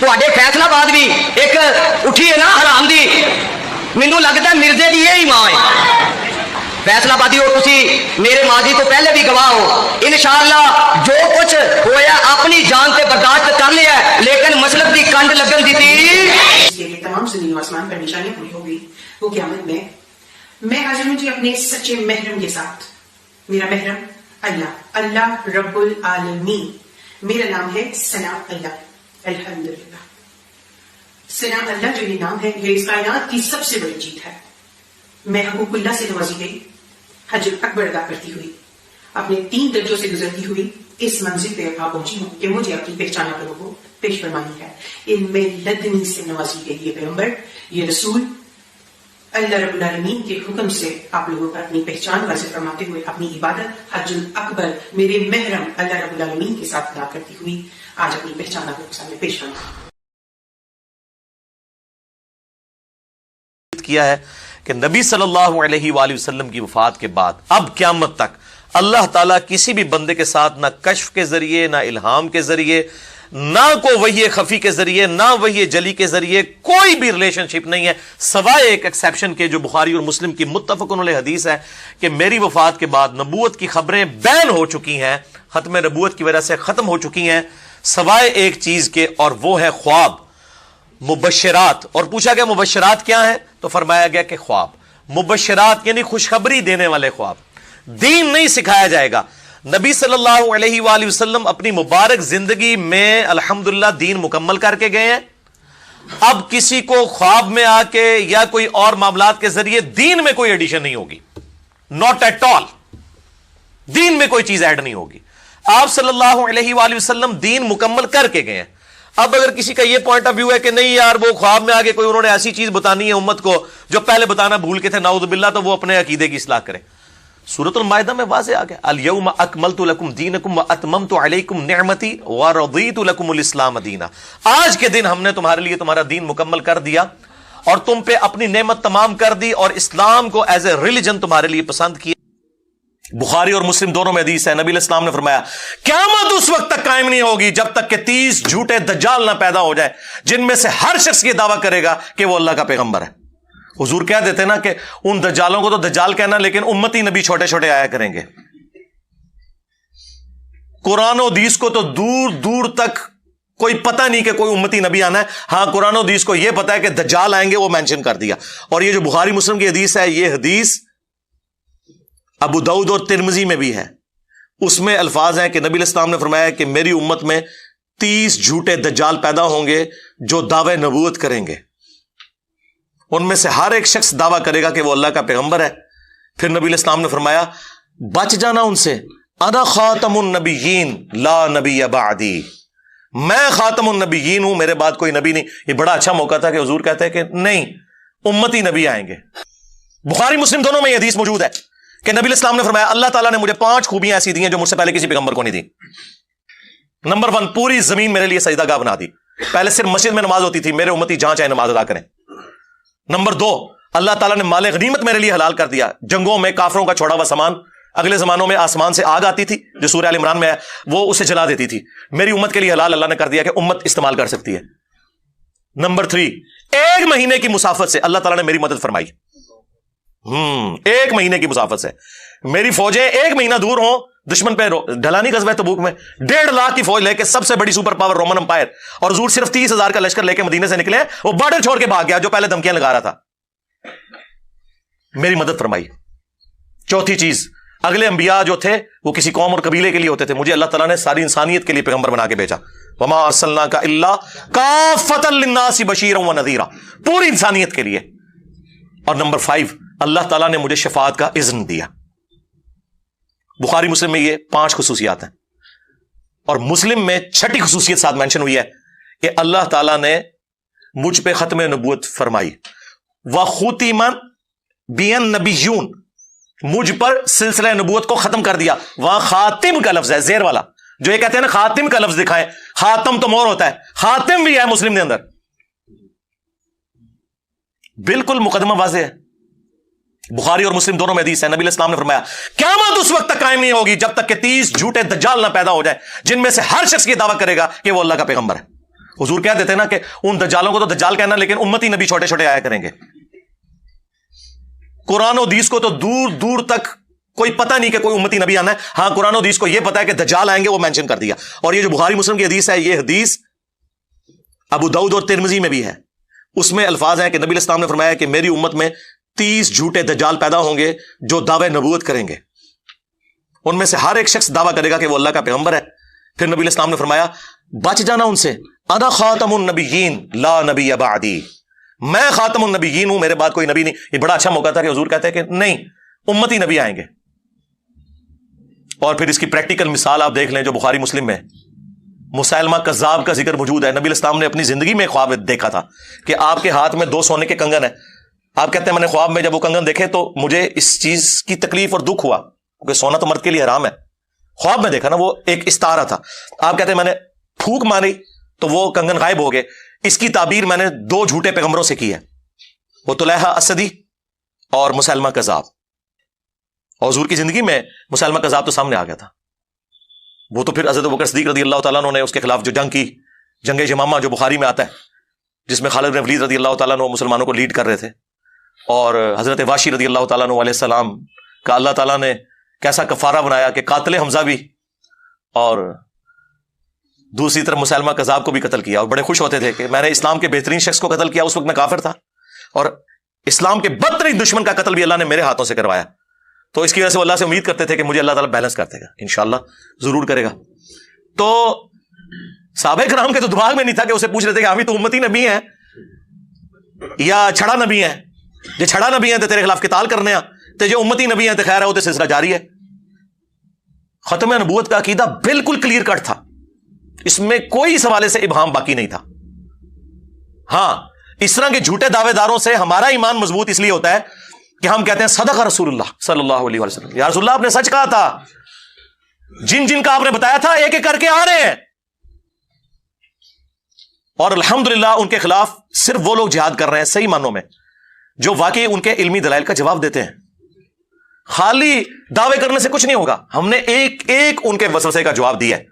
ਤੁਹਾਡੇ ਫੈਸਲਾਬਾਦ ਵੀ ਇੱਕ ਉੱਠੀ ਹੈ ਨਾ ਹਰਾਮ ਦੀ, ਮੈਨੂੰ ਲੱਗਦਾ ਮਿਰਜ਼ੇ ਦੀ ਇਹ ਹੀ ਮਾਂ ਹੈ। फैसलाबादी हो तुसी मेरे माजी तो पहले भी गवाह हो, इंशाअल्लाह जो कुछ होया अपनी जान से बर्दाश्त कर लिया, लेकिन मसलक की कंड लगन दी थी। तमाम ज़मीन व आसमान पर निशानी पूरी हो गई वो क़यामत में मैं हाजिर हूं जी अपने सच्चे महरम के साथ। मेरा महरम अल्लाह, अल्लाह रब्बुल आलमीन। मेरा नाम है सना अल्लाह, अल्हम्दुलिल्लाह। सना अल्लाह जो ये नाम है, ये इस कायनात की सबसे बड़ी जीत है। मैं हकूकुल्लाह से नवाजी गई, हज अकबर अदा करती हुई, अपने 3 दर्जों से गुजरती हुई इस मंजिल पे आ पहुंची हूं कि मुझे अपनी पहचान आप लोगों को पेश फरमानी है। इनमें लदनी से नवाजी गई ये पैगंबर, ये रसूल, अल्लाह रब्बुल आलमीन के हुक्म से आप लोगों को अपनी पहचान वाज़ेह फरमाते हुए अपनी इबादत हज्जुल अकबर मेरे महरम अल्लाह रब्बुल आलमीन के साथ अदा करती हुई आज अपनी पहचान आप लोगों के सामने पेश किया है कि नबी सल्लल्लाहु अलैहि वसल्लम की वफात के बाद अब क़यामत तक अल्लाह ताला किसी भी बंदे के साथ ना कश्फ के जरिए, ना इल्हाम के जरिए, ना को वही खफी के जरिए, ना वही जली के जरिए कोई भी रिलेशनशिप नहीं है, सवाए एक एक्सेप्शन के जो बुखारी और मुस्लिम की मुत्तफ़क़ुन अलैह हदीस है कि मेरी वफात के बाद नबूवत की खबरें बैन हो चुकी हैं, खत्म नबूवत की वजह से खत्म हो चुकी हैं, सवाए एक चीज के, और वो है ख्वाब, मुबशरात। और पूछा गया मुबशरात क्या है, तो फरमाया गया कि ख्वाब। मुबशरात यानी खुशखबरी देने वाले ख्वाब। दीन नहीं सिखाया जाएगा। नबी सल्लल्लाहु अलैहि वसल्लम अपनी मुबारक जिंदगी में अल्हम्दुलिल्लाह दीन मुकम्मल करके गए हैं। अब किसी को ख्वाब में आके या कोई और मामलात के जरिए दीन में कोई एडिशन नहीं होगी, नॉट एट ऑल। दीन में कोई चीज ऐड नहीं होगी। आप सल्लल्लाहु अलैहि वसल्लम दीन मुकम्मल करके गए हैं। अब अगर किसी का यह पॉइंट ऑफ व्यू है कि नहीं यार वो ख्वाब में आके कोई उन्होंने ऐसी चीज बतानी है उम्मत को जो पहले बताना भूल के थे, नाउज़ बिल्लाह, तो वो अपने अकीदे की इस्लाह करें। सूरतुल माइदा में वाज़ेह आ गया, अल यौमा अकमलतु लकुम दीनकुम व अतममतु अलैकुम निअमती व रदीतु लकुमुल इस्लाम दीना। आज के दिन हमने तुम्हारे लिए तुम्हारा दीन मुकम्मल कर दिया और तुम पे अपनी नेमत तमाम कर दी और इस्लाम को एज ए रिलीजन तुम्हारे लिए पसंद किया। बुखारी और मुस्लिम दोनों में हदीस है, नबी इस्लाम ने फरमाया क़यामत उस वक्त तक कायम नहीं होगी जब तक कि 30 झूठे दज्जाल ना पैदा हो जाए, जिनमें से हर शख्स ये दावा करेगा कि वो अल्लाह का पैगंबर है। हुजूर कह देते ना कि उन दज्जालों को तो दज्जाल कहना, लेकिन उम्मती नबी छोटे छोटे आया करेंगे। कुरान और हदीस को तो दूर दूर तक कोई पता नहीं कि कोई उम्मती नबी आना है। हां, कुरान और हदीस को यह पता है कि दज्जाल आएंगे, वो मेंशन कर दिया। और ये जो बुखारी मुस्लिम की हदीस है, ये हदीस अबू दाऊद और तिरमिजी में भी है। उसमें अल्फाज हैं कि नबी इस्लाम ने फरमाया कि मेरी उम्मत में 30 झूठे दज्जाल पैदा होंगे जो दावे नबूवत करेंगे। उनमें से हर एक शख्स दावा करेगा कि वो अल्लाह का पैगंबर है। फिर नबी इस्लाम ने फरमाया बच जाना उनसे, अना खातमुन नबिय्यीन ला नबिय्य बादी, मैं खातमुन नबिय्यीन हूं, मेरे बाद कोई नबी नहीं। ये बड़ा अच्छा मौका था कि हुजूर कहते हैं कि नहीं, उम्मती नबी आएंगे। बुखारी मुस्लिम दोनों में ये हदीस मौजूद है कि नबी इस्लाम ने फरमाया अल्लाह ताला ने मुझे 5 खूबियां ऐसी दी हैं जो मुझसे पहले किसी पैगंबर को नहीं दी। नंबर 1, पूरी जमीन मेरे लिए सजदागाह बना दी। पहले सिर्फ मस्जिद में नमाज होती थी, मेरे उम्मती जहां चाहे नमाज अदा करें। नंबर 2, अल्लाह ताला ने माले गनीमत मेरे लिए हलाल कर दिया। जंगों में काफरों का छोड़ा हुआ सामान, अगले जमानों में आसमान से आग आती थी जो सूरह अल इमरान में है, वो उसे जला देती थी। मेरी उम्मत के लिए हलाल अल्लाह ने कर दिया कि उम्मत इस्तेमाल कर सकती है। नंबर 3, 1 महीने की मुसाफत से अल्लाह ताला ने मेरी मदद फरमाई। 1 महीने की मुसाफत से मेरी फौजें 1 महीना दूर हो, दुश्मन पे ढलानी गज़वा तबूक में 1.5 लाख की फौज लेके, सबसे बड़ी सुपर पावर रोमन अंपायर, और हुजूर सिर्फ 30,000 का लश्कर लेके मदीने से निकले, वो बॉर्डर छोड़ के भाग गया जो पहले धमकियां लगा रहा था। मेरी मदद फरमाई। चौथी चीज, अगले अंबिया जो थे वो किसी कौम और कबीले के लिए होते थे, मुझे अल्लाह ताला ने सारी इंसानियत के लिए पैगंबर बना के भेजा। वमा अर्सलनाका इल्ला काफतल लिन्नासि बशीरन व नज़ीरा, पूरी इंसानियत के लिए। और नंबर 5, अल्लाह ताला ने मुझे शफाअत का इज़्न दिया। बुखारी मुस्लिम में ये 5 खुसूसियात हैं, और मुस्लिम में 6ठी खुसूसियत साथ मेंशन हुई है कि अल्लाह ताला ने मुझ पे खत्म नबूवत फरमाई। व खुतिमन बियन नबियून, मुझ पर सिलसिला नबूवत को खत्म कर दिया। वहां खातिम का लफ्ज है, जेर वाला, जो ये कहते हैं ना खातिम का लफ्ज दिखाएं, खातम तो मोर होता है, खातिम भी है मुस्लिम के अंदर। बिल्कुल मुकदमा वाज़ेह है, बुखारी और मुस्लिम दोनों में हदीस है। नबी इस्लाम ने फरमाया क़यामत उस वक्त तक कायम नहीं होगी जब तक कि 30 झूठे दज्जाल ना पैदा हो जाए, जिनमें से हर शख्स ये दावा करेगा कि वो अल्लाह का पैगंबर है। हुजूर कह देते ना कि उन दज्जालों को तो दज्जाल कहना, लेकिन उम्मती नबी छोटे छोटे आया करेंगे। कुरान और हदीस को तो दूर दूर तक कोई पता नहीं कि कोई उम्मती नबी आना है। हां, कुरान और हदीस को यह पता है कि दज्जाल आएंगे, वो मेंशन कर दिया। और ये जो बुखारी मुस्लिम की हदीस है, ये हदीस अबू दाऊद और तिरमिजी में भी है। उसमें अल्फाज हैं कि नबी इस्लाम ने फरमाया कि मेरी उम्मत में 30 झूठे दज्जाल पैदा होंगे जो दावे नबूवत करेंगे। उनमें से हर एक शख्स दावा करेगा कि वो अल्लाह का पैगंबर है। फिर नबी इस्लाम ने फरमाया बच जाना उनसे, अना खातमुन नबिय्यीन ला नबी बादी, मैं खातमुन नबिय्यीन हूं, मेरे बाद कोई नबी नहीं। ये बड़ा अच्छा मौका था कि हुजूर कहते हैं कि नहीं, उम्मती नबी आएंगे। और फिर इसकी प्रैक्टिकल मिसाल आप देख लें जो बुखारी मुस्लिम में मुसैलमा कज़्ज़ाब का जिक्र मौजूद है। नबी इस्लाम ने अपनी जिंदगी में ख्वाब देखा था कि आपके हाथ में 2 सोने के कंगन है। आप कहते हैं मैंने ख्वाब में जब वो कंगन देखे तो मुझे इस चीज की तकलीफ और दुख हुआ, क्योंकि सोना तो मर्द के लिए हराम है। ख्वाब में देखा ना, वो एक इस्तारा था। आप कहते हैं मैंने फूंक मारी तो वो कंगन गायब हो गए। इसकी ताबीर मैंने 2 झूठे पैगंबरों से की है, वो तुलैहा असदी और मुसैलमा कज़्ज़ाब। और हुजूर की जिंदगी में मुसैलमा कज़्ज़ाब तो सामने आ गया था। वो तो फिर हज़रत अबू बकर सिद्दीक़ रज़ी अल्लाह तआला अन्हु ने उसके खिलाफ जो जंग की, जंग यमामा जो बुखारी में आता है, जिसमें खालिद बिन वलीद रज़ी अल्लाह तआला अन्हु मुसलमानों को लीड कर रहे थे। और हज़रत वाशी रज़ी अल्लाह तआला अन्हु अलैहि सलाम का अल्लाह ताला ने कैसा कफारा बनाया कि कातिल हमजा भी और दूसरी तरफ मुसैलमा कज़्ज़ाब को भी कत्ल किया। और बड़े खुश होते थे कि मैंने इस्लाम के बेहतरीन शख्स को कत्ल किया, उस वक्त मैं काफिर था, और इस्लाम के बदतरीन दुश्मन का कत्ल भी अल्लाह ने मेरे हाथों से करवाया। तो इसकी वजह से वो अल्लाह से उम्मीद करते थे कि मुझे अल्लाह ताला बैलेंस कर देगा, इंशाअल्लाह जरूर करेगा। तो साहबे कराम के तो दिमाग में नहीं था कि उसे पूछ रहे थे कि हम तो उम्मती नबी हैं या छड़ा नबी हैं। जो छड़ा नबी हैं तो तेरे खिलाफ किताल करने आ, तो जो उम्मती नबी हैं तो खैर है, वो तो सिलसिला जारी है। खत्म नबूवत का अकीदा बिल्कुल क्लियर कट था, इसमें कोई इस हवाले से इबहाम बाकी नहीं था। हां, इस तरह के झूठे दावेदारों से हमारा ईमान मजबूत इसलिए होता है कि हम कहते हैं सदका रसूलुल्लाह सल्लल्लाहु अलैहि वसल्लम, या रसूलुल्लाह आपने सच कहा था, जिन जिन का आपने बताया था एक एक करके आ रहे हैं। और अल्हम्दुलिल्लाह उनके खिलाफ सिर्फ वो लोग जिहाद कर रहे हैं सही मानों में जो वाकई उनके इल्मी दलाइल का जवाब देते हैं। खाली दावे करने से कुछ नहीं होगा, हमने एक एक उनके वसवसे का जवाब दिया है।